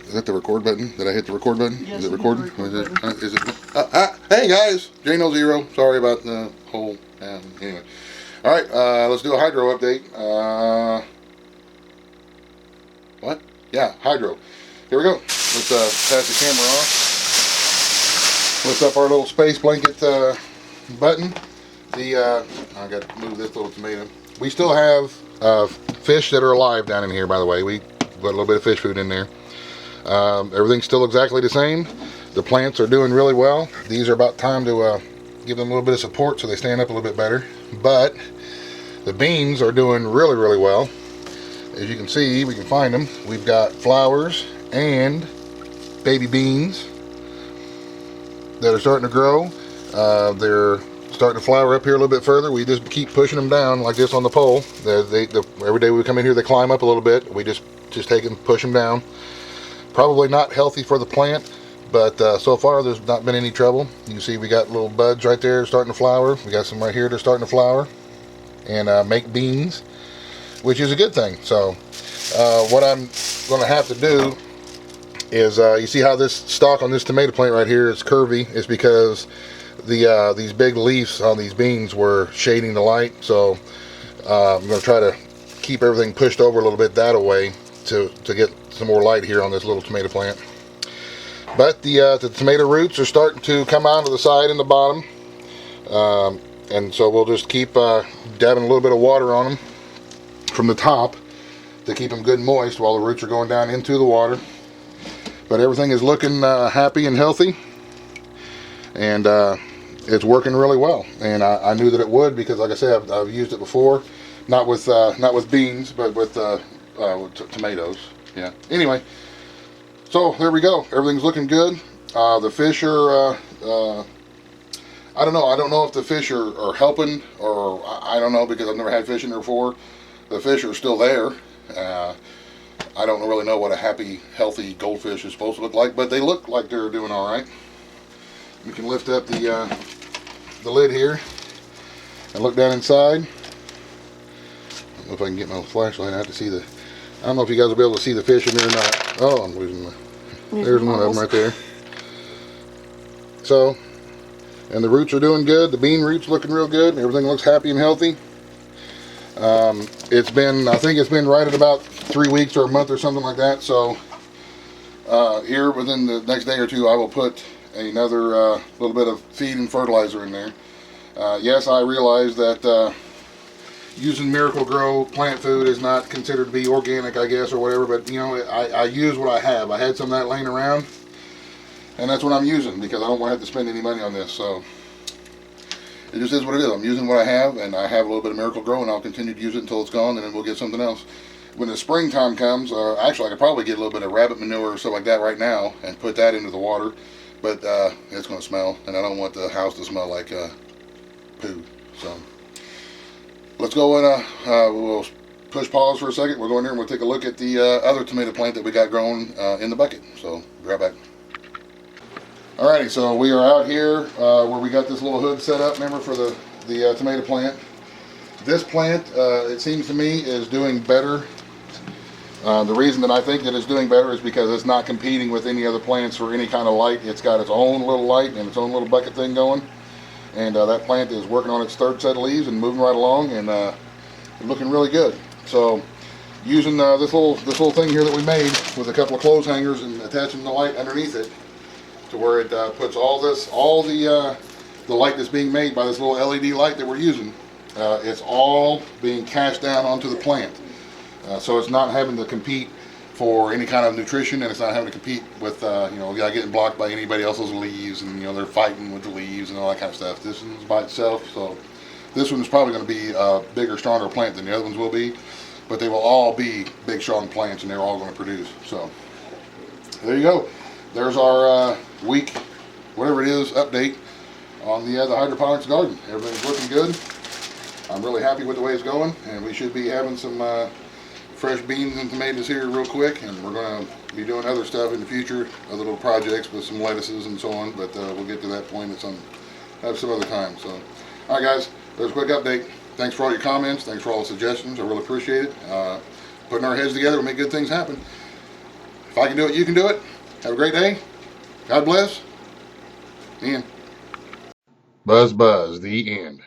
Is that the record button? Did I hit the record button? Yes, is it recording? Is it? Hey guys, J0. Sorry about the whole. Anyway, all right. Let's do a hydro update. What? Yeah, hydro. Here we go. Let's pass the camera off. Lift up our little space blanket button. I got to move this little tomato. We still have fish that are alive down in here. By the way, we got a little bit of fish food in there. Everything's still exactly the same. The plants are doing really well. These are about time to give them a little bit of support so they stand up a little bit better. But the beans are doing really, really well. As you can see, we can find them. We've got flowers and baby beans that are starting to grow. They're starting to flower up here a little bit further. We just keep pushing them down like this on the pole. Every day we come in here, they climb up a little bit. We just take them, push them down. Probably not healthy for the plant, but so far there's not been any trouble. You can see we got little buds right there starting to flower. We got some right here that are starting to flower and make beans, which is a good thing. So what I'm going to have to do is, you see how this stalk on this tomato plant right here is curvy? It's because these big leaves on these beans were shading the light. So I'm going to try to keep everything pushed over a little bit that way to get some more light here on this little tomato plant. But the tomato roots are starting to come out of the side and the bottom, and so we'll just keep dabbing a little bit of water on them from the top to keep them good and moist while the roots are going down into the water. But everything is looking happy and healthy, and it's working really well. And I knew that it would because, like I said, I've used it before, not with beans, but with tomatoes. Yeah. Anyway, so there we go. Everything's looking good. The fish are, I don't know. I don't know if the fish are helping, or I don't know, because I've never had fish in there before. The fish are still there. I don't really know what a happy, healthy goldfish is supposed to look like, but they look like they're doing all right. We can lift up the lid here and look down inside. I don't know if I can get my flashlight out to see the. I don't know if you guys will be able to see the fish in there or not. Oh, I'm losing my. There's one of them right there. So, and the roots are doing good. The bean roots looking real good. Everything looks happy and healthy. It's been, I think it's been right at about 3 weeks or a month or something like that. So, here within the next day or two, I will put another little bit of feed and fertilizer in there. Yes, I realize that using Miracle-Gro plant food is not considered to be organic, I guess, or whatever, but you know, I use what I have. I had some of that laying around, and that's what I'm using because I don't want to have to spend any money on this. So it just is what it is. I'm using what I have, and I have a little bit of Miracle-Gro, and I'll continue to use it until it's gone, and then we'll get something else. When the springtime comes, actually I could probably get a little bit of rabbit manure or stuff like that right now and put that into the water, but it's going to smell, and I don't want the house to smell like poo. So let's go and we'll push pause for a second. We'll go in here and we'll take a look at the other tomato plant that we got growing in the bucket. So be right back. Alrighty, so we are out here where we got this little hood set up, remember, for the tomato plant. This plant, it seems to me, is doing better. The reason that I think that it's doing better is because it's not competing with any other plants for any kind of light. It's got its own little light and its own little bucket thing going. And that plant is working on its third set of leaves and moving right along, and looking really good. So, using this little thing here that we made with a couple of clothes hangers and attaching the light underneath it, to where it puts all the light that's being made by this little LED light that we're using. It's all being cast down onto the plant, so it's not having to compete for any kind of nutrition, and it's not having to compete with, getting blocked by anybody else's leaves, and, they're fighting with the leaves and all that kind of stuff. This one's by itself, so this one's probably going to be a bigger, stronger plant than the other ones will be, but they will all be big, strong plants, and they're all going to produce. So, there you go. There's our week, whatever it is, update on the hydroponics garden. Everything's looking good. I'm really happy with the way it's going, and we should be having some fresh beans and tomatoes here real quick, and we're going to be doing other stuff in the future, other little projects with some lettuces and so on, but we'll get to that point at some other time. So, alright guys, there's a quick update. Thanks for all your comments, thanks for all the suggestions, I really appreciate it. Putting our heads together will make good things happen. If I can do it, you can do it. Have a great day. God bless. And buzz, buzz, the end.